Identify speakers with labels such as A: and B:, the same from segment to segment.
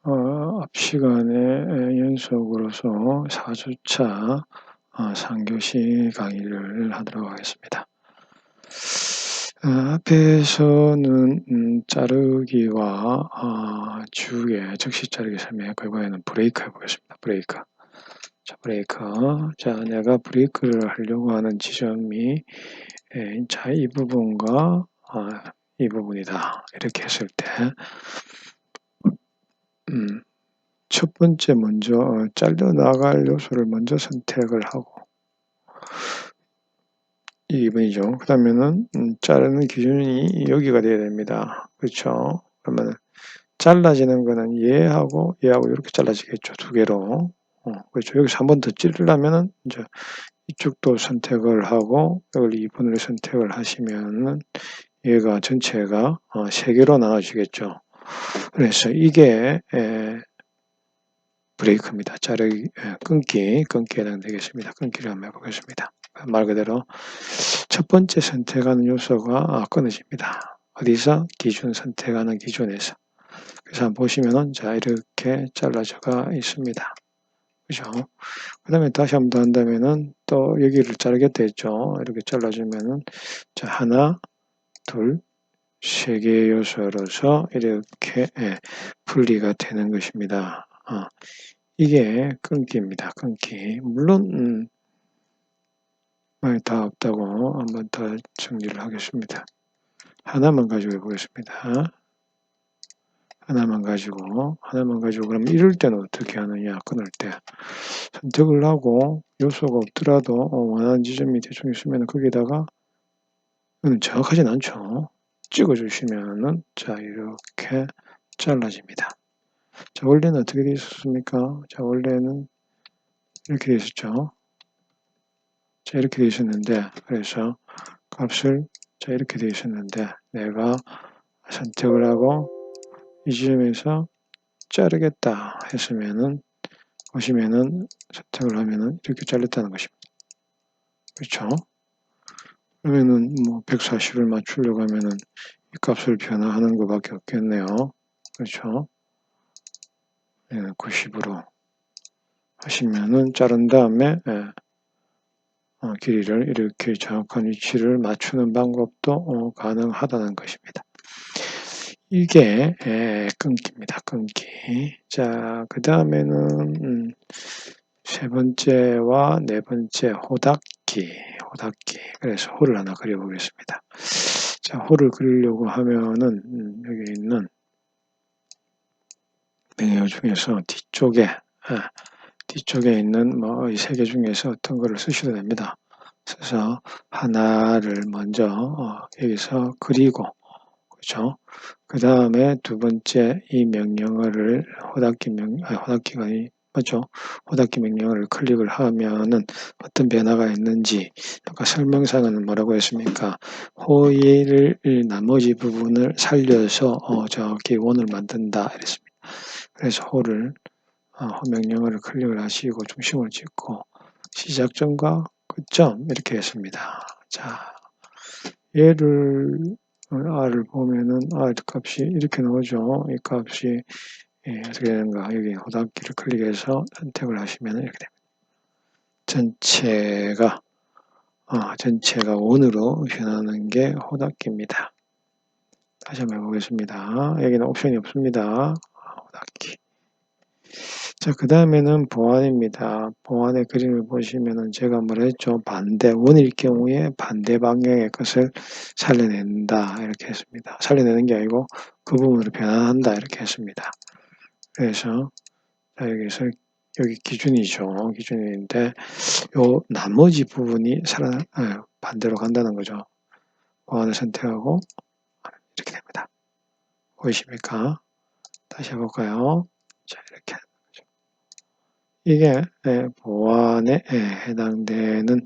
A: 앞 시간에 연속으로서 4주차 3교시 강의를 하도록 하겠습니다. 앞에서는 자르기와 주의 즉시 자르기 설명했고, 이번에는 브레이크 해보겠습니다. 브레이크. 자, 브레이크. 자, 내가 브레이크를 하려고 하는 지점이 자, 이 부분과 이 부분이다. 이렇게 했을 때 첫 번째 먼저 잘려나갈 요소를 먼저 선택을 하고, 이 2번이죠. 그 다음에는 자르는 기준이 여기가 돼야 됩니다. 그렇죠? 그러면 잘라지는 거는 얘하고 이렇게 잘라지겠죠. 두 개로. 그렇죠. 여기서 한 번 더 찌르려면은 이제 이쪽도 선택을 하고 이걸 2번을 선택을 하시면은 얘가 전체가 3개로 나눠지겠죠. 그래서 이게 브레이크입니다. 자르기, 끊기에 해당되겠습니다. 끊기를 한번 해보겠습니다. 말 그대로 첫 번째 선택하는 요소가 끊어집니다. 어디서? 기준 선택하는 기준에서. 그래서 한번 보시면은 자, 이렇게 잘라져가 있습니다. 그죠? 그 다음에 다시 한번 더 한다면은 또 여기를 자르겠다 했죠. 이렇게 잘라주면은 자, 하나, 둘, 3개의 요소로서 이렇게 분리가 되는 것입니다. 이게 끊기입니다. 끊기. 물론 다 없다고 한번 더 정리를 하겠습니다. 하나만 가지고 해보겠습니다. 하나만 가지고 그럼 이럴 때는 어떻게 하느냐. 끊을 때 선택을 하고 요소가 없더라도 원하는 지점이 대충 있으면 거기다가 정확하진 않죠. 찍어주시면은 자, 이렇게 잘라집니다. 자, 원래는 어떻게 되어 있었습니까? 자, 원래는 이렇게 되어 있었죠. 자, 이렇게 되어 있었는데, 그래서 값을 자, 이렇게 되어 있었는데 내가 선택을 하고 이 지점에서 자르겠다 했으면은 보시면은 선택을 하면은 이렇게 잘렸다는 것입니다. 그렇죠? 그러면은 뭐 140을 맞추려고 하면은 이 값을 변화하는 것밖에 없겠네요. 그렇죠? 90으로 하시면은 자른 다음에 길이를 이렇게 정확한 위치를 맞추는 방법도 가능하다는 것입니다. 이게 끊기입니다. 끊기. 자, 그 다음에는 세 번째와 네 번째 호닫기. 그래서 호를 하나 그려보겠습니다. 자, 호를 그리려고 하면은 여기 있는 명령 중에서 뒤쪽에 있는 뭐 이 세 개 중에서 어떤 거를 쓰셔도 됩니다. 써서 하나를 먼저 여기서 그리고, 그렇죠? 그 다음에 두 번째 이 명령어를 호닫기가 맞죠? 호닫기 명령어를 클릭을 하면은 어떤 변화가 있는지, 아까 설명상은 뭐라고 했습니까? 호일 나머지 부분을 살려서 저기 원을 만든다 이랬습니다. 그래서 호를 호 명령어를 클릭을 하시고 중심을 찍고 시작점과 끝점 이렇게 했습니다. 자, 얘를 r을 보면은 r 값이 이렇게 나오죠. 이 값이 어떻게 되는가? 여기 호닫기를 클릭해서 선택을 하시면 이렇게 됩니다. 전체가 원으로 변하는 게 호닫기입니다. 다시 한번 해보겠습니다. 여기는 옵션이 없습니다. 호닫기. 자, 그 다음에는 보안입니다. 보안의 그림을 보시면은 제가 뭐라 했죠? 원일 경우에 반대 방향의 것을 살려낸다. 이렇게 했습니다. 살려내는 게 아니고 그 부분으로 변환한다. 이렇게 했습니다. 그래서 여기서 여기 기준이죠. 기준인데 요 나머지 부분이 반대로 간다는 거죠. 보안을 선택하고 이렇게 됩니다. 보이십니까? 다시 해볼까요? 자, 이렇게. 이게 보안에 해당되는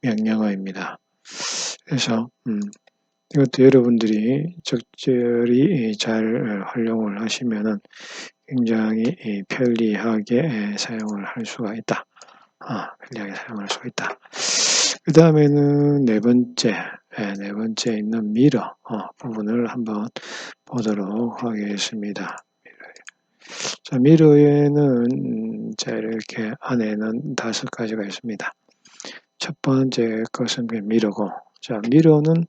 A: 명령어입니다. 그래서 이것도 여러분들이 적절히 잘 활용을 하시면은 굉장히 편리하게 사용을 할 수가 있다. 편리하게 사용할 수가 있다. 그 다음에는 네 번째 있는 미러 부분을 한번 보도록 하겠습니다. 자, 미러에는 자, 이렇게 안에는 5가지가 있습니다. 첫 번째 것은 미러고, 자, 미러는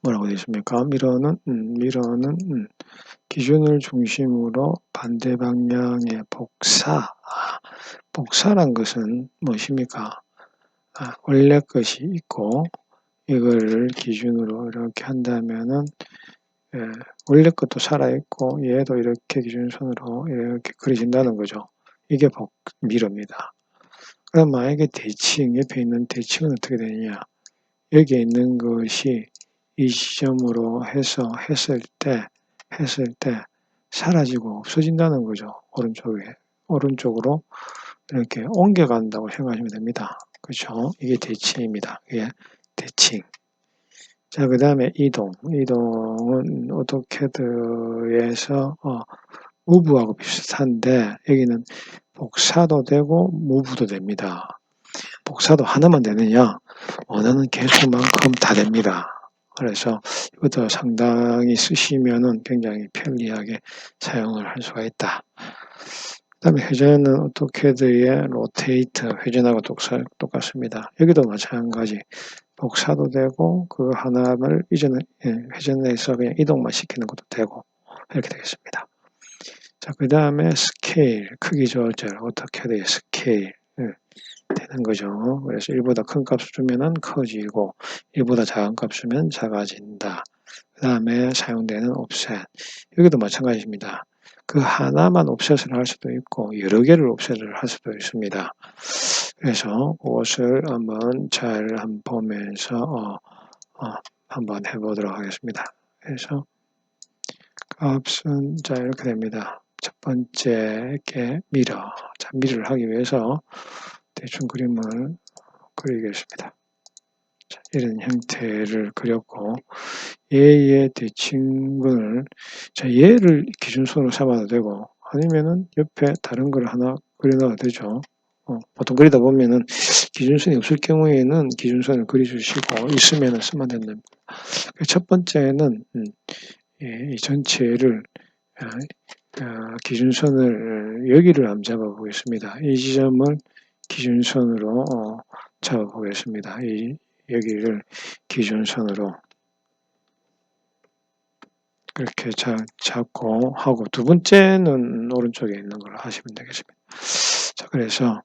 A: 뭐라고 되어 있습니까? 미러는 기준을 중심으로 반대 방향의 복사. 복사란 것은 무엇입니까? 원래 것이 있고 이거를 기준으로 이렇게 한다면은 원래 것도 살아있고 얘도 이렇게 기준선으로 이렇게 그려진다는 거죠. 이게 미러입니다. 그럼 만약에 대칭, 옆에 있는 대칭은 어떻게 되느냐? 여기에 있는 것이 이 지점으로 해서 했을 때 사라지고 없어진다는 거죠. 오른쪽으로 이렇게 옮겨간다고 생각하시면 됩니다. 그렇죠? 이게 대칭입니다. 이게 대칭. 자, 그 다음에 이동은 오토캐드에서 무브하고 비슷한데 여기는 복사도 되고 무브도 됩니다. 복사도 하나만 되느냐? 원하는 개수만큼 다 됩니다. 그래서 이것도 상당히 쓰시면은 굉장히 편리하게 사용을 할 수가 있다. 그 다음에 회전은 오토캐드의 로테이트, 회전하고 똑같습니다. 여기도 마찬가지. 복사도 되고 그 하나를 회전해서 그냥 이동만 시키는 것도 되고 이렇게 되겠습니다. 자, 그 다음에 스케일, 크기 조절, 오토캐드의 스케일 되는 거죠. 그래서 1보다 큰 값을 주면은 커지고 1보다 작은 값을 주면 작아진다. 그 다음에 사용되는 옵셋, 여기도 마찬가지입니다. 그 하나만 옵셋을 할 수도 있고 여러 개를 옵셋을 할 수도 있습니다. 그래서 그것을 한번 잘 보면서 한번 해보도록 하겠습니다. 그래서 값은 자 이렇게 됩니다. 첫 번째 게 미러. 자, 미러를 하기 위해서 대충 그림을 그리겠습니다. 자, 이런 형태를 그렸고 얘의 대칭근을 자 얘를 기준선으로 삼아도 되고 아니면은 옆에 다른 걸 하나 그려놔도 되죠. 보통 그리다 보면은 기준선이 없을 경우에는 기준선을 그려주시고 있으면은 쓰면 됩니다. 첫 번째는 이 전체를 기준선을 여기를 한번 잡아 보겠습니다. 이 지점을 기준선으로 잡아 보겠습니다. 여기를 기준선으로 그렇게 잡고 하고 두 번째는 오른쪽에 있는 걸 하시면 되겠습니다. 자, 그래서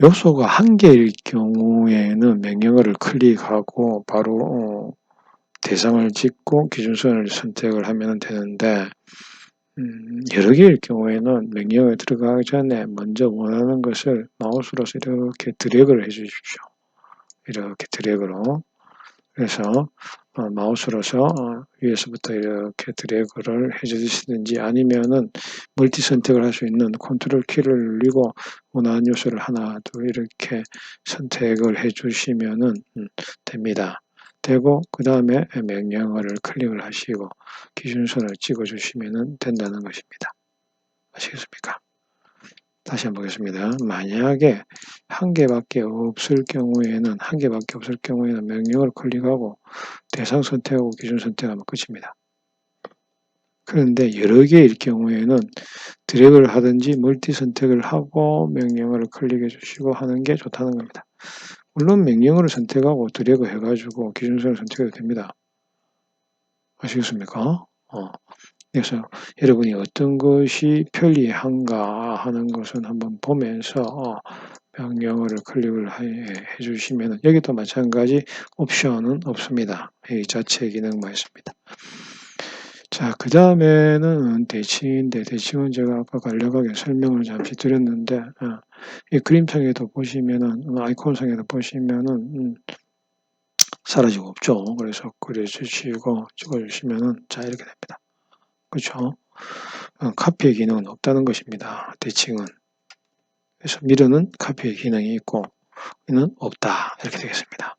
A: 요소가 한 개일 경우에는 명령어를 클릭하고 바로 대상을 찍고 기준선을 선택을 하면 되는데 여러 개일 경우에는 명령어에 들어가기 전에 먼저 원하는 것을 마우스로서 이렇게 드래그를 해 주십시오. 이렇게 드래그로. 그래서 마우스로서 위에서부터 이렇게 드래그를 해 주시든지 아니면은 멀티 선택을 할 수 있는 컨트롤 키를 누르고 원하는 요소를 하나, 둘 이렇게 선택을 해 주시면은 됩니다. 되고 그 다음에 명령어를 클릭을 하시고 기준선을 찍어 주시면 된다는 것입니다. 아시겠습니까? 다시 한번 보겠습니다. 만약에 한 개밖에 없을 경우에는 명령어를 클릭하고 대상 선택하고 기준 선택하면 끝입니다. 그런데 여러 개일 경우에는 드래그를 하든지 멀티 선택을 하고 명령어를 클릭해 주시고 하는 게 좋다는 겁니다. 물론 명령어를 선택하고 드래그 해가지고 기준선을 선택해도 됩니다. 아시겠습니까? 그래서 여러분이 어떤 것이 편리한가 하는 것은 한번 보면서 명령어를 클릭을 해 주시면 여기도 마찬가지 옵션은 없습니다. 이 자체 기능만 있습니다. 자, 그 다음에는 대칭인데 대칭은 제가 아까 간략하게 설명을 잠시 드렸는데 이 그림상에도 보시면은 아이콘상에도 보시면은 사라지고 없죠. 그래서 그려주시고 찍어주시면은 자 이렇게 됩니다. 그렇죠? 카피의 기능은 없다는 것입니다. 대칭은. 그래서 미러는 카피의 기능이 있고 이는 없다. 이렇게 되겠습니다.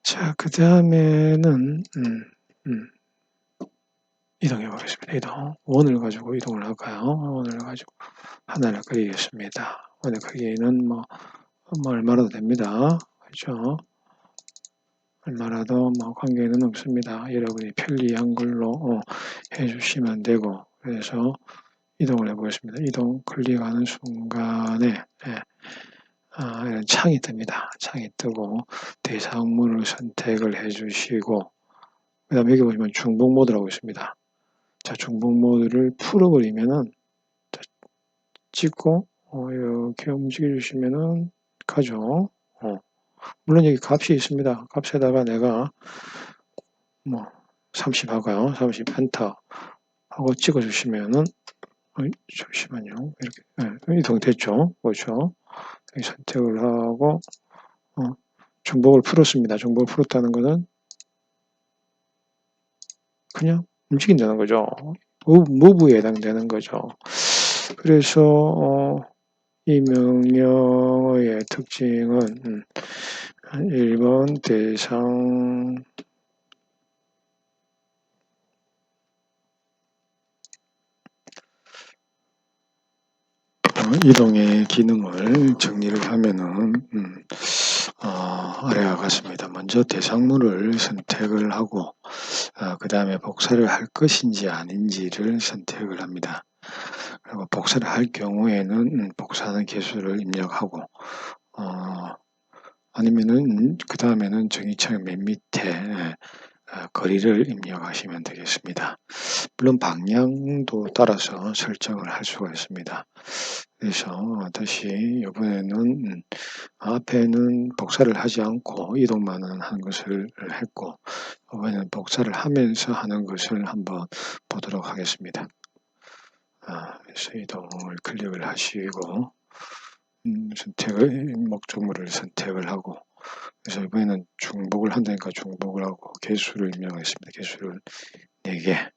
A: 자, 그 다음에는 이동해 보겠습니다. 이동. 원을 가지고 이동을 할까요? 원을 가지고 하나를 그리겠습니다. 원의 크기는 뭐 얼마라도 됩니다. 그렇죠? 얼마라도 관계는 없습니다. 여러분이 편리한 걸로 해주시면 되고 그래서 이동을 해보겠습니다. 이동 클릭하는 순간에 이런 창이 뜹니다. 창이 뜨고 대상물을 선택을 해주시고 그 다음에 여기 보시면 중복 모드라고 있습니다. 자, 중복 모드를 풀어버리면은 찍고 이렇게 움직여 주시면은 가죠. 물론 여기 값이 있습니다. 값에다가 내가 30 하고요. 30 엔터 하고 찍어 주시면은 잠시만요. 이렇게 이동됐죠. 그렇죠. 여기 선택을 하고 중복을 풀었습니다. 중복을 풀었다는 것은 그냥 움직인다는 거죠. 무브에 해당되는 거죠. 그래서 이 명령어의 특징은 1번 대상 이동의 기능을 정리를 하면은 아래와 같습니다. 먼저 대상물을 선택을 하고 그 다음에 복사를 할 것인지 아닌지를 선택을 합니다. 그리고 복사를 할 경우에는 복사하는 개수를 입력하고 아니면은 그 다음에는 정의창 맨 밑에 거리를 입력하시면 되겠습니다. 물론 방향도 따라서 설정을 할 수가 있습니다. 그래서 다시 이번에는 앞에는 복사를 하지 않고 이동만 하는 것을 했고 이번에는 복사를 하면서 하는 것을 한번 보도록 하겠습니다. 그래서 이동을 클릭을 하시고 목적물을 선택을 하고 그래서 이번에는 중복을 한다니까 중복을 하고 개수를 입력하겠습니다. 개수를 4개.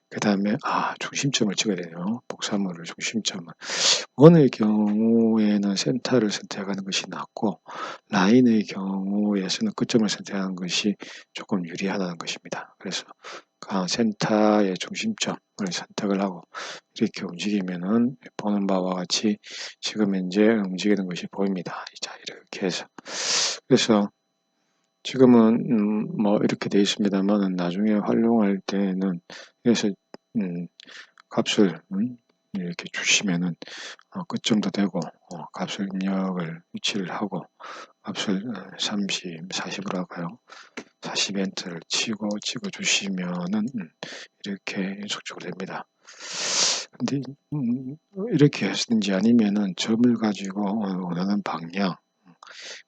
A: 그 다음에 중심점을 찍어야 되네요. 복사물을 중심점을. 원의 경우에는 센터를 선택하는 것이 낫고 라인의 경우에서는 끝점을 선택하는 것이 조금 유리하다는 것입니다. 그래서 센터의 중심점을 선택을 하고 이렇게 움직이면은 보는 바와 같이 지금 현재 움직이는 것이 보입니다. 자, 이렇게 해서 그래서 지금은 이렇게 되어 있습니다만 나중에 활용할 때는 그래서 값을 이렇게 주시면은 끝점도 되고 값을 입력을 위치를 하고 값을 30, 40으로 할까요? 40 엔터를 치고 찍어 주시면은 이렇게 연속적으로 됩니다. 근데 이렇게 하시든지 아니면은 점을 가지고 원하는 방향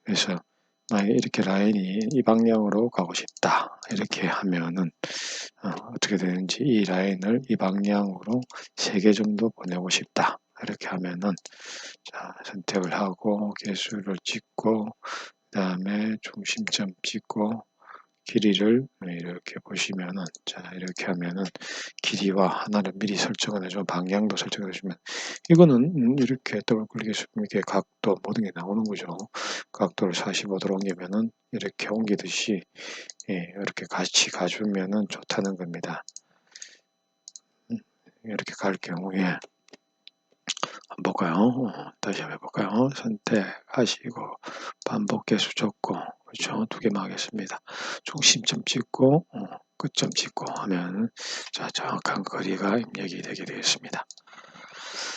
A: 그래서 만약에 이렇게 라인이 이 방향으로 가고 싶다 이렇게 하면은 어떻게 되는지 이 라인을 이 방향으로 3개 정도 보내고 싶다 이렇게 하면은 자 선택을 하고 개수를 찍고 그 다음에 중심점 찍고 길이를 이렇게 보시면은 자 이렇게 하면은 길이와 하나를 미리 설정을 해줘 방향도 설정해 주시면 이거는 이렇게 더블 클릭해서 이렇게 각도 모든 게 나오는 거죠. 각도를 45도로 옮기면은 이렇게 옮기듯이 이렇게 같이 가주면은 좋다는 겁니다. 이렇게 갈 경우에 한번 볼까요? 다시 한번 해볼까요? 선택하시고 반복 개수 적고 그렇죠? 2개만 하겠습니다. 중심점 찍고 끝점 찍고 하면 자 정확한 거리가 입력이 되게 되겠습니다.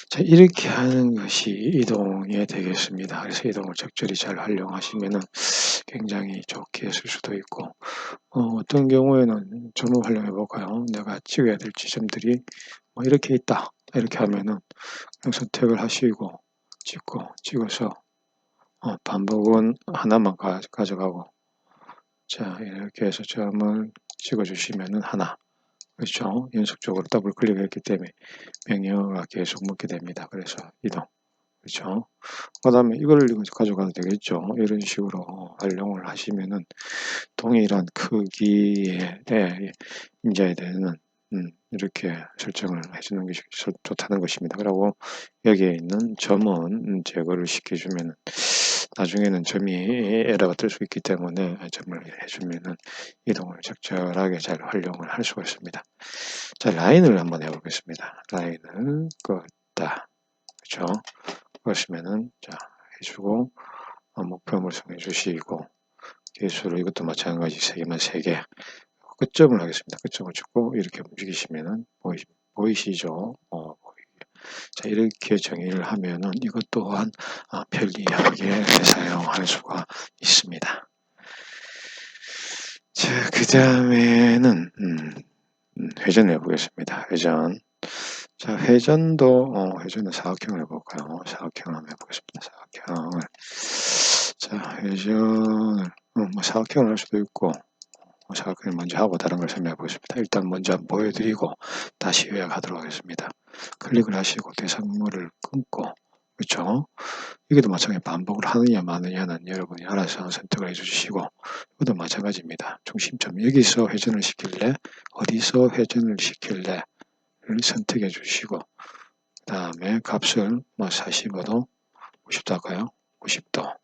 A: 자 이렇게 하는 것이 이동이 되겠습니다. 그래서 이동을 적절히 잘 활용하시면은 굉장히 좋게 쓸 수도 있고 어떤 경우에는 점을 활용해 볼까요? 내가 찍어야 될 지점들이 이렇게 있다 이렇게 하면은 선택을 하시고 찍고 찍어서 반복은 하나만 가져가고 자 이렇게 해서 점을 찍어 주시면은 하나 그렇죠 연속적으로 더블 클릭했기 때문에 명령어가 계속 묻게 됩니다. 그래서 이동 그렇죠 그 다음에 이걸 가져가도 되겠죠. 이런 식으로 활용을 하시면은 동일한 크기에 인자에 되는 이렇게 설정을 해주는 것이 좋다는 것입니다. 그리고 여기에 있는 점은 제거를 시켜주면 나중에는 점이 에러가 뜰 수 있기 때문에 점을 해주면은 이동을 적절하게 잘 활용을 할 수가 있습니다. 자 라인을 한번 해보겠습니다. 라인을 껐다 그렇죠. 그러시면은 자 해주고 목표물 정해 주시고 개수로 이것도 마찬가지 3개만 3개 끝점을 하겠습니다. 끝점을 찍고 이렇게 움직이시면은 보이시죠? 자, 이렇게 정의를 하면은 이것 또한 편리하게 사용할 수가 있습니다. 자, 그 다음에는 회전을 해보겠습니다. 회전. 자, 회전은 사각형을 해볼까요? 사각형을 한번 해보겠습니다. 사각형을. 자, 회전을, 사각형을 할 수도 있고, 사각형을 먼저 하고 다른 걸 설명해 보겠습니다. 일단 먼저 보여드리고 다시 요약하도록 하겠습니다. 클릭을 하시고 대상물을 끊고, 그렇죠? 여기도 마찬가지 반복을 하느냐 마느냐는 여러분이 알아서 선택을 해주시고, 이것도 마찬가지입니다. 중심점 여기서 회전을 시킬래, 어디서 회전을 시킬래를 선택해 주시고, 그 다음에 값을 45도, 90도 할까요? 90도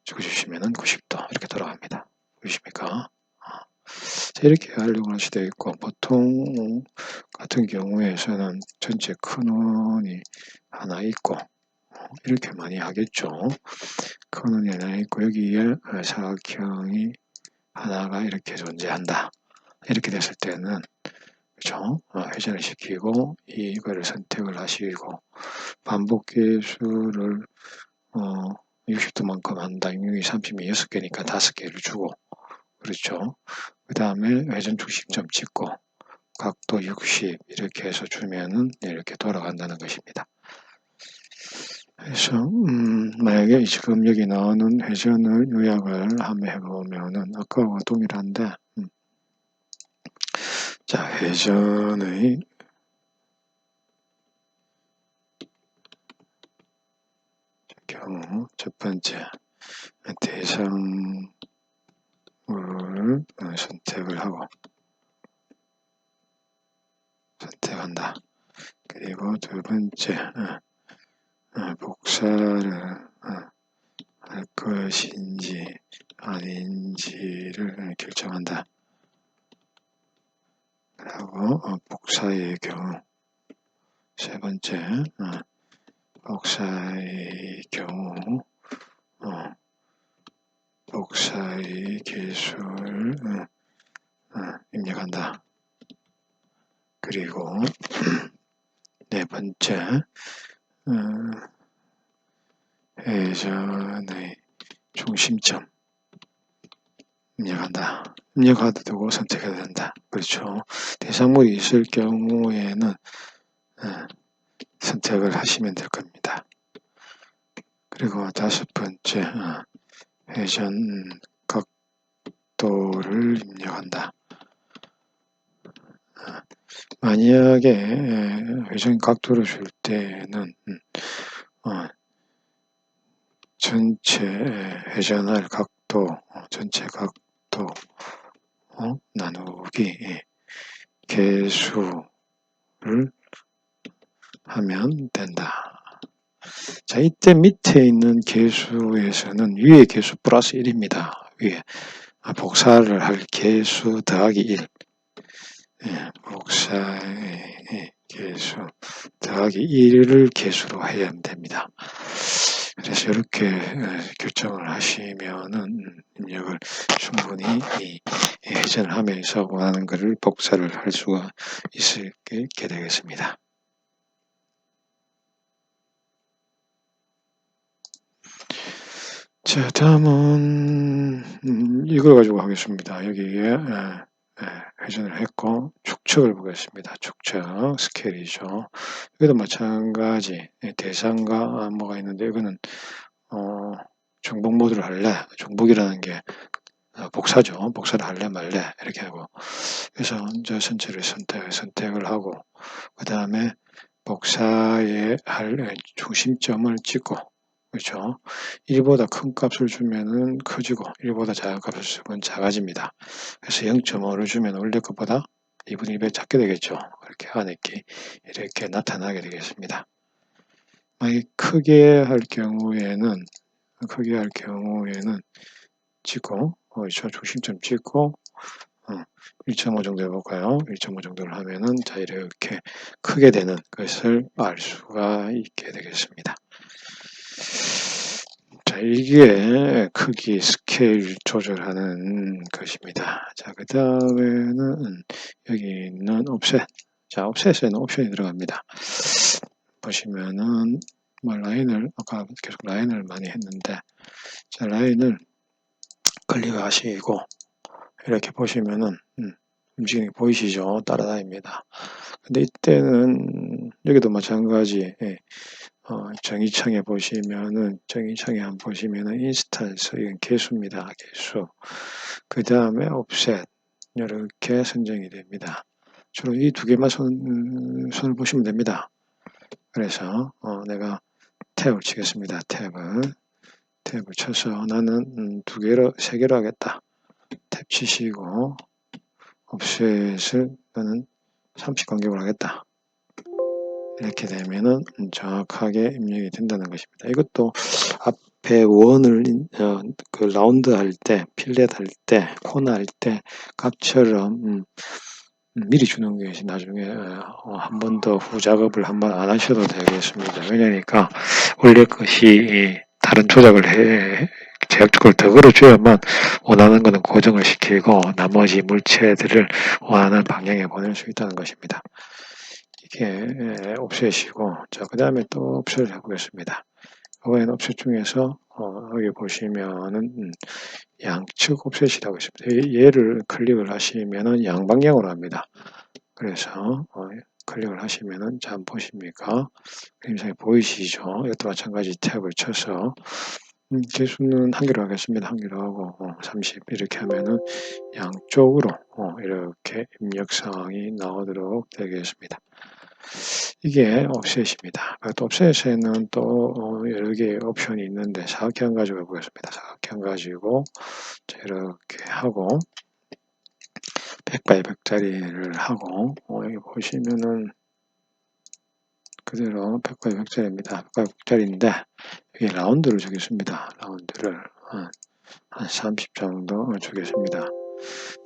A: 적어주시면은 90도 이렇게 돌아갑니다. 보이십니까? 자, 이렇게 활용할 수도 있고, 보통 같은 경우에서는 전체 큰 원이 하나 있고, 이렇게 많이 하겠죠. 큰 원이 하나 있고, 여기에 사각형이 하나가 이렇게 존재한다. 이렇게 됐을 때는, 그죠? 회전을 시키고, 이거를 선택을 하시고, 반복 계수를, 60도만큼 한다. 6, 30이 6개니까 5개를 주고, 그렇죠. 그 다음에 회전 중심점 찍고 각도 60 이렇게 해서 주면은 이렇게 돌아간다는 것입니다. 그래서 만약에 지금 여기 나오는 회전을 요약을 한번 해보면은 아까와 동일한데 자, 회전의 경우 첫 번째 대상물을 선택을 하고 선택한다. 그리고 두 번째 복사를 할 것인지 아닌지를 결정한다. 그리고 복사의 경우 세 번째 복사의 경우 복사의 개수를 입력한다. 그리고 네 번째 회전의 중심점 입력한다. 입력해도 되고 선택해도 된다. 그렇죠. 대상물이 있을 경우에는 선택을 하시면 될 겁니다. 그리고 다섯 번째 회전 각도를 입력한다. 만약에 회전 각도를 줄 때는 전체 회전할 각도, 전체 각도 나누기 개수를 하면 된다. 자, 이때 밑에 있는 개수에서는 위에 개수 플러스 1입니다. 위에 복사를 할 개수 더하기 1. 복사의 개수 더하기 1을 개수로 해야 됩니다. 그래서 이렇게 결정을 하시면은 입력을 충분히 회전을 하면서 원하는 것을 복사를 할 수가 있게 되겠습니다. 자, 다음은 이걸 가지고 하겠습니다. 여기에 회전을 했고 축척을 보겠습니다. 축척 스케일이죠. 여기도 마찬가지 대상과 뭐가 있는데 이거는 중복 모드를 할래, 중복이라는 게 복사죠. 복사를 할래 말래 이렇게 하고 그래서 이제 전체를 선택을 하고 그 다음에 복사에 할 중심점을 찍고 그렇죠. 1보다 큰 값을 주면은 커지고 1보다 작은 값을 주면 작아집니다. 그래서 0.5를 주면 원래 것보다 2분의 1배 작게 되겠죠. 이렇게 안에게 이렇게 나타나게 되겠습니다. 만약에 크게 할 경우에는 찍고 그렇죠. 중심점 찍고 1.5 정도 해볼까요? 1.5 정도를 하면은 자 이렇게 크게 되는 것을 알 수가 있게 되겠습니다. 자, 이게 크기 스케일 조절하는 것입니다. 자, 그 다음에는 여기 있는 옵셋 자, 옵셋에는 옵션이 들어갑니다. 보시면은 뭐 라인을 아까 계속 라인을 많이 했는데, 자, 라인을 클릭하시고 이렇게 보시면은 움직이는 게 보이시죠? 따라다닙니다. 근데 이때는 여기도 마찬가지. 정의창에 보시면은 정의창에 한번 보시면은 인스턴스 이건 개수입니다. 개수. 그 다음에 옵셋 이렇게 선정이 됩니다. 주로 이 두 개만 손을 보시면 됩니다. 그래서 내가 탭을 치겠습니다. 탭을 쳐서 나는 두 개로 세 개로 하겠다. 탭 치시고 옵셋을 나는 30 간격으로 하겠다. 이렇게 되면은 정확하게 입력이 된다는 것입니다. 이것도 앞에 원을 그 라운드 할 때, 필렛 할 때, 코너 할 때 값처럼 미리 주는 것이 나중에 한 번 더 후작업을 한번 안 하셔도 되겠습니다. 왜냐니까 원래 것이 다른 조작을 제약 조건을 더 걸어줘야만 원하는 것은 고정을 시키고 나머지 물체들을 원하는 방향에 보낼 수 있다는 것입니다. 이게 옵셋이고, 자, 그 다음에 또 옵셋을 해보겠습니다. 이번엔 옵셋 중에서 여기 보시면은 양측 옵셋이라고 있습니다. 얘를 클릭을 하시면은 양방향으로 합니다. 그래서 클릭을 하시면은 잘 보십니까? 그림상에 보이시죠? 이것도 마찬가지 탭을 쳐서 개수는 한 개로 하겠습니다. 한 개로 하고 30 이렇게 하면은 양쪽으로 이렇게 입력사항이 나오도록 되겠습니다. 이게 옵셋입니다. 또 옵셋에는 또 여러 개의 옵션이 있는데 사각형 가지고 해보겠습니다. 사각형 가지고 이렇게 하고 100 x 100짜리를 하고 여기 보시면은 그대로 100 x 100짜리입니다. 100 x 100짜리인데 여기 라운드를 주겠습니다. 라운드를 한 30 정도 주겠습니다.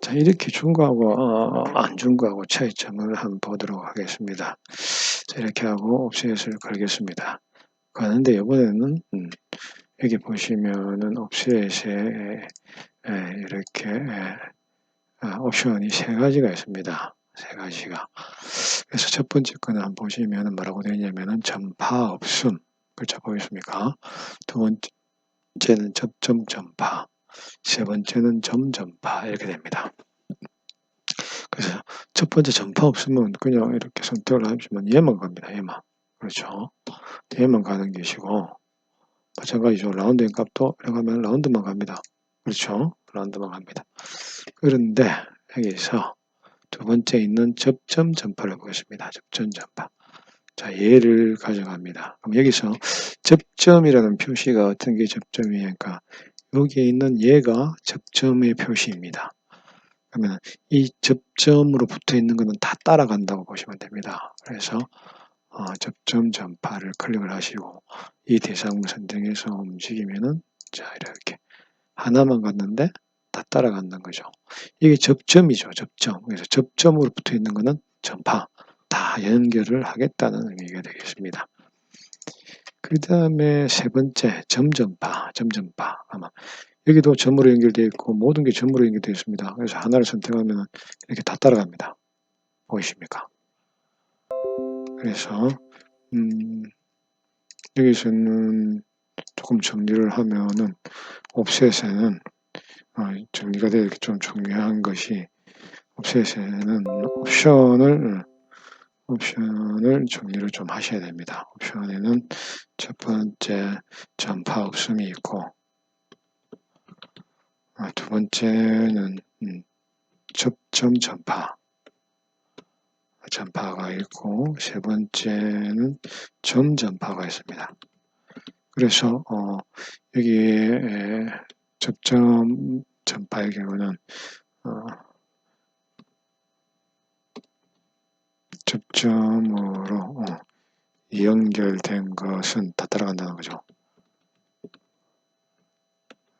A: 자, 이렇게 준 거하고 안 준 거하고 차이점을 한번 보도록 하겠습니다. 자, 이렇게 하고 옵셋을 걸겠습니다. 가는데 이번에는 여기 보시면은 옵셋에 이렇게 옵션이 세 가지가 있습니다. 세 가지가. 그래서 첫 번째 거는 한번 보시면은 뭐라고 되어 있냐면은 전파 없음. 글자 보이십니까? 두 번째는 접점 전파. 세 번째는 점 전파. 이렇게 됩니다. 그래서 첫 번째 전파 없으면 그냥 이렇게 선택을 하시면 얘만 갑니다. 얘만. 그렇죠. 얘만 가는 것이고, 마찬가지죠. 라운드인 값도 이렇게 하면 라운드만 갑니다. 그렇죠. 라운드만 갑니다. 그런데 여기서 두 번째 있는 접점 전파를 보겠습니다. 접점 전파. 자, 얘를 가져갑니다. 그럼 여기서 접점이라는 표시가 어떤 게 접점이니까 여기에 있는 얘가 접점의 표시입니다. 그러면 이 접점으로 붙어 있는 것은 다 따라간다고 보시면 됩니다. 그래서 접점 전파를 클릭을 하시고 이 대상을 선정해서 움직이면은 자, 이렇게 하나만 갔는데 다 따라간다는 거죠. 이게 접점이죠. 접점. 그래서 접점으로 붙어 있는 것은 전파. 다 연결을 하겠다는 의미가 되겠습니다. 그 다음에 세 번째 점전파. 점전파. 아마 여기도 점으로 연결되어 있고 모든 게 점으로 연결되어 있습니다. 그래서 하나를 선택하면 이렇게 다 따라갑니다. 보이십니까? 그래서 여기서는 조금 정리를 하면은 옵셋에는 정리가 되어 이렇게 좀 중요한 것이 옵셋에는 옵션을 정리를 좀 하셔야 됩니다. 옵션에는 첫 번째 전파 없음이 있고 두 번째는 접점 전파가 있고 세 번째는 점 전파가 있습니다. 그래서 여기에 접점 전파의 경우는 접점으로 연결된 것은 다 따라간다는 거죠.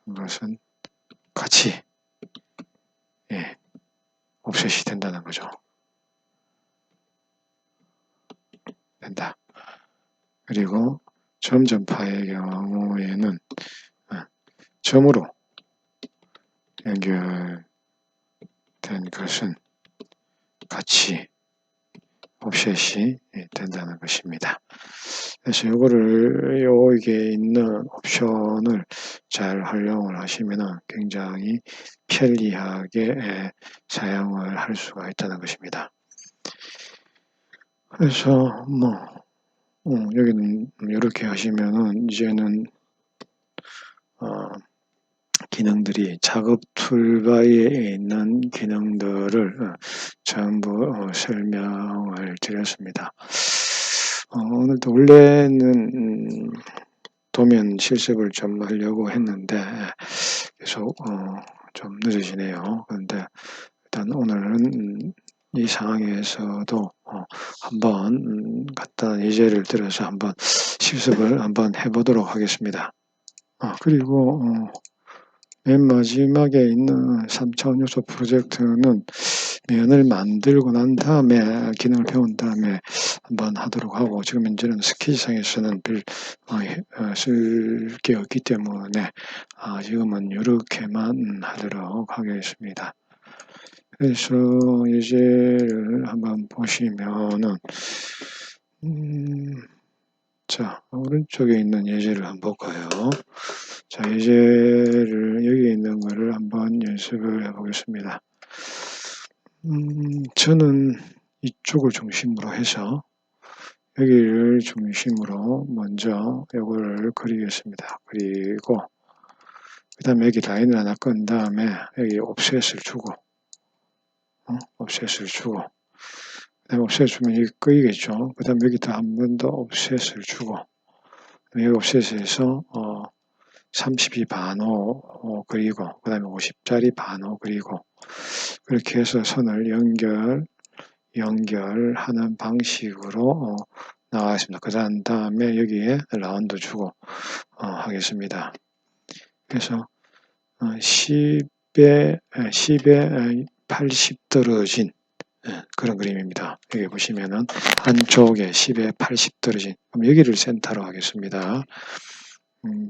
A: 이것은 같이 옵셋이 된다는 거죠. 된다. 그리고 점 전파의 경우에는 점으로 연결된 것은 같이 옵셋이 된다는 것입니다. 그래서 요거를 여기에 있는 옵션을 잘 활용을 하시면은 굉장히 편리하게 사용을 할 수가 있다는 것입니다. 그래서 여기는 이렇게 하시면은 이제는 기능들이 작업 툴바에 있는 기능들을 전부 설명을 드렸습니다. 오늘도 원래는 도면 실습을 좀 하려고 했는데 계속 좀 늦어지네요. 그런데 일단 오늘은 이 상황에서도 한번 간단한 예제를 들어서 한번 실습을 한번 해보도록 하겠습니다. 그리고 맨 마지막에 있는 3차원 요소 프로젝트는 면을 만들고 난 다음에 기능을 배운 다음에 한번 하도록 하고, 지금 현재는 스케치상에서는 쓸 게 없기 때문에 지금은 이렇게만 하도록 하겠습니다. 그래서 예제를 한번 보시면은 자, 오른쪽에 있는 예제를 한번 볼까요? 자, 예제를 여기 있는 거를 한번 연습을 해보겠습니다. 저는 이쪽을 중심으로 해서 여기를 중심으로 먼저 이거를 그리겠습니다. 그리고 그 다음에 여기 라인을 하나 끈 다음에 여기 옵셋을 주고 옵셋을 주고 그 다음에 옵셋 주면 여기 끄이겠죠. 그 다음에 여기다 한 번 더 옵셋을 주고 여기 옵셋에서 32 반호 그리고 그 다음에 50짜리 반호 그리고 그렇게 해서 선을 연결하는 방식으로 나가겠습니다. 그 다음에 여기에 라운드 주고 하겠습니다. 그래서 10에 80 떨어진 그런 그림입니다. 여기 보시면은 한쪽에 10에 80 떨어진, 그럼 여기를 센터로 하겠습니다.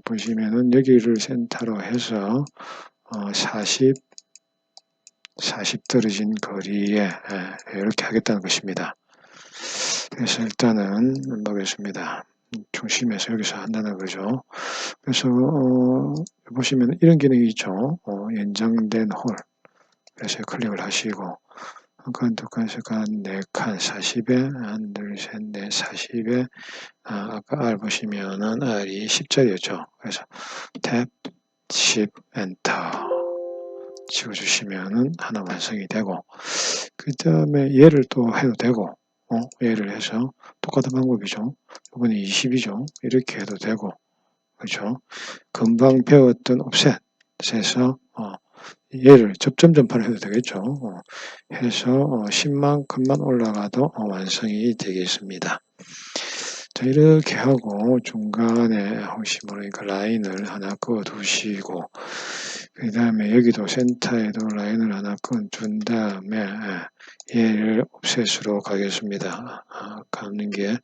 A: 보시면은 여기를 센터로 해서 40 떨어진 거리에 이렇게 하겠다는 것입니다. 그래서 일단은 보겠습니다. 중심에서 여기서 한다는 거죠. 그래서 보시면 이런 기능이 있죠. 연장된 홀. 그래서 클릭을 하시고 한 칸, 두 칸, 세 칸, 네 칸, 40에 한, 둘, 셋, 넷, 40에 아까 R 보시면은 R이 10짜리였죠. 그래서 탭, 10, 엔터 찍어주시면은 하나 완성이 되고, 그 다음에 얘를 또 해도 되고, 얘를 해서 똑같은 방법이죠. 이번에 20이죠. 이렇게 해도 되고, 그렇죠. 금방 배웠던 옵셋에서 얘를 접점 전파를 해도 되겠죠. 해서 10만큼만 올라가도 완성이 되겠습니다. 자, 이렇게 하고 중간에 혹시 모르니까 라인을 하나 그어 두시고, 그 다음에 여기도 센터에도 라인을 하나 준 다음에 얘를 옵셋으로 가겠습니다. 가는 게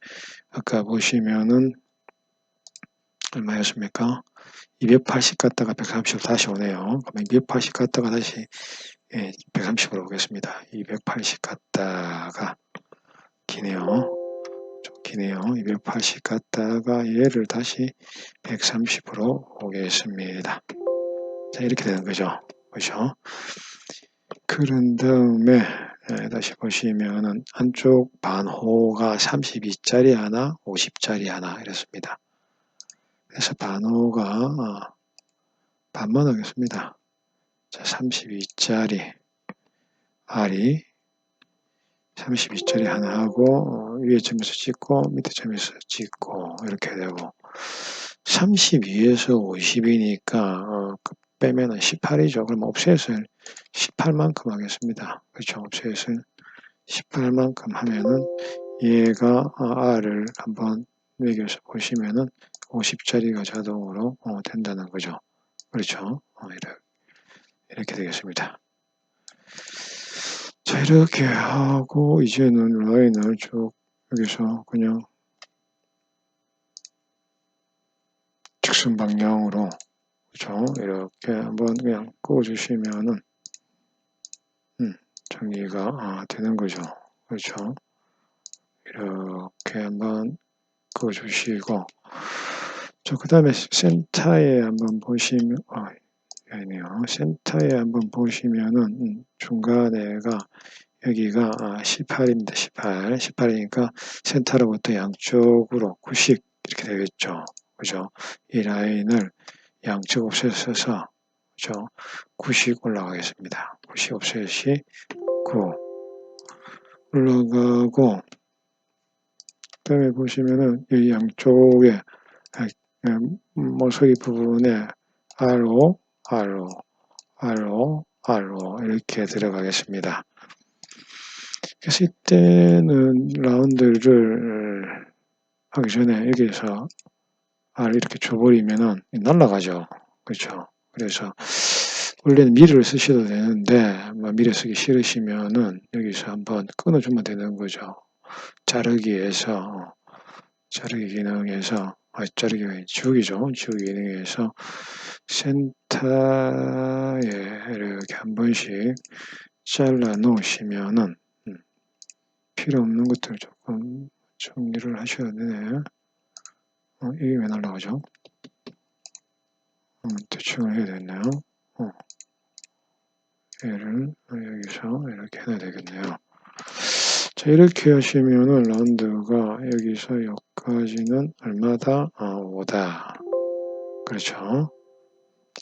A: 아까 보시면은 얼마였습니까? 280 갔다가 130으로 다시 오네요. 그러면 280 갔다가 다시 130으로 오겠습니다. 280 갔다가 기네요. 좀 기네요. 280 갔다가 얘를 다시 130으로 오겠습니다. 자, 이렇게 되는 거죠. 그렇죠? 그런 다음에 다시 보시면은 안쪽 반호가 32짜리 하나, 50짜리 하나 이렇습니다. 그래서 반호가 반만 하겠습니다. 자, 32짜리 R이 32짜리 하나 하고 위에 점에서 찍고 밑에 점에서 찍고 이렇게 되고 32에서 50이니까 빼면은 18이죠. 그럼 옵셋을 18만큼 하겠습니다. 그렇죠. 옵셋을 18만큼 하면은 얘가 R을 한번 매겨서 보시면은 50짜리가 자동으로 된다는 거죠. 그렇죠. 이렇게 되겠습니다. 자, 이렇게 하고 이제는 라인을 쭉 여기서 그냥 직선 방향으로 그렇죠. 이렇게 한번 그냥 꽂아주시면은 정리가 되는 거죠. 그렇죠. 이렇게 한번 그어주시고, 그 다음에 센터에 한번 보시면, 아니네요. 센터에 한번 보시면은, 중간에가, 여기가 18입니다. 18. 18이니까 센터로부터 양쪽으로 90 이렇게 되겠죠. 그죠? 이 라인을 양쪽 옵셋에서, 그죠? 90 올라가겠습니다. 90 옵셋이 9 올라가고, 그 다음에 보시면은 이 양쪽에 모서리 부분에 R로 이렇게 들어가겠습니다. 그래서 이때는 라운드를 하기 전에 여기서 R 이렇게 줘버리면은 날아가죠. 그렇죠. 그래서 원래는 미리를 쓰셔도 되는데 미리 쓰기 싫으시면은 여기서 한번 끊어주면 되는 거죠. 자르기에서 자르기 기능에서 자르기가 지우기죠. 지우기 기능에서 센터에 이렇게 한 번씩 잘라 놓으시면은 필요 없는 것들 조금 정리를 하셔야 되네. 이게 왜 날라가죠? 대충 해야 되겠네요. 얘를 여기서 이렇게 해야 되겠네요. 자, 이렇게 하시면은 라운드가 여기서 여기까지는 얼마다? 5다. 그렇죠.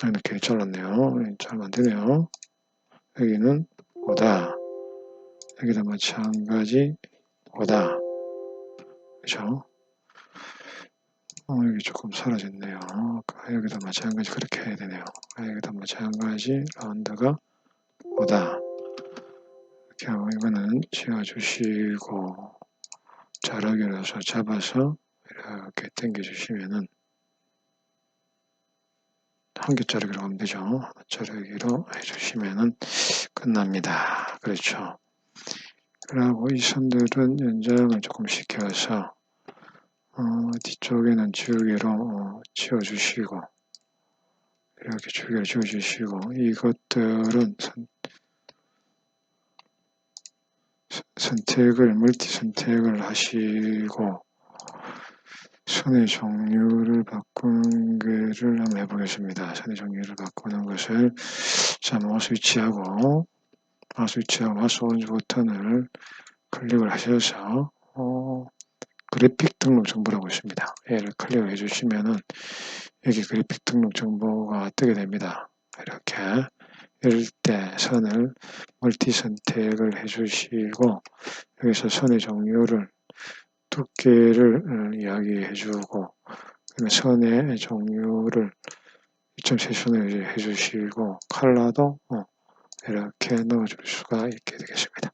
A: 이렇게 잘랐네요. 잘 만드네요. 여기는 5다. 여기도 마찬가지 5다. 그렇죠. 여기 조금 사라졌네요. 여기도 마찬가지 그렇게 해야 되네요. 여기도 마찬가지 라운드가 5다. 이렇게 하고 이거는 지워주시고 자르기로서 잡아서 이렇게 당겨주시면은 한 개 자르기로 하면 되죠. 자르기로 해주시면은 끝납니다. 그렇죠. 그리고 이 선들은 연장을 조금 시켜서 뒤쪽에는 지우개로 지워주시고 이렇게 지우개를 지워주시고 이것들은 멀티 선택을 하시고 선의 종류를 바꾸는 것을 한번 해보겠습니다. 선의 종류를 바꾸는 것을 자, 마우스 위치하고 마우스 오른쪽 버튼을 클릭을 하셔서 그래픽 등록 정보라고 있습니다. 얘를 클릭해 주시면은 여기 그래픽 등록 정보가 뜨게 됩니다. 이렇게 이럴 때 선을 멀티 선택을 해 주시고 여기서 선의 종류를 두께를 이야기해 주고 선의 종류를 2.3선을 해 주시고 컬러도 이렇게 넣어줄 수가 있게 되겠습니다.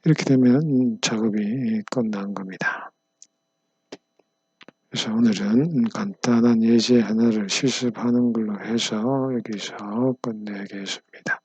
A: 이렇게 되면 작업이 끝난 겁니다. 그래서 오늘은 간단한 예제 하나를 실습하는 걸로 해서 여기서 끝내겠습니다.